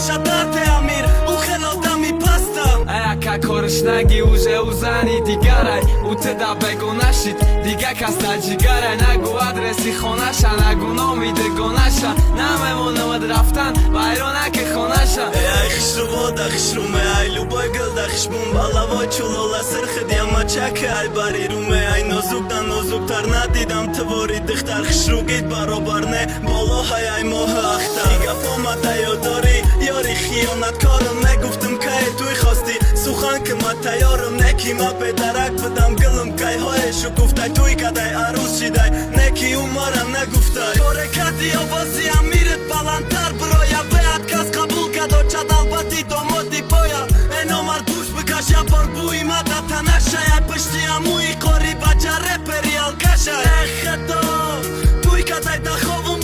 шадате амир ухелодами паста Jaka korzyść nagi uże uzani digaraj Uteda bego nashit diga kasta jigaraj Nagu adresi khonasha nagu nomi de gonasha Name monamad raftan bayronake khonasha Ey khishru voda khishru me ay luboy gilda khishbun balavoy chulola sirkhid yama chake ay bari rume ay nozukdan nozuktar nadidam tvori dikhtar khishru git barobar ne bolo hay ay moha akhtar Diga pomata yodori yori khiyonat karim neguftim kay tuy khasti Sukhan ke ma tayorim neki ma pedarak بدم گلم کای های شکوفتای توی کدای عروس شیدای نکی umarım ne guftay Kore kati obasi amiret balantar broya Beat kas kabul kado çadal bati domodi boya En omar duş bikaş yapar bu imada tanaşaya Pışti amui kori baca reperi alkaşay Ekheto Tuj kadaj da chovum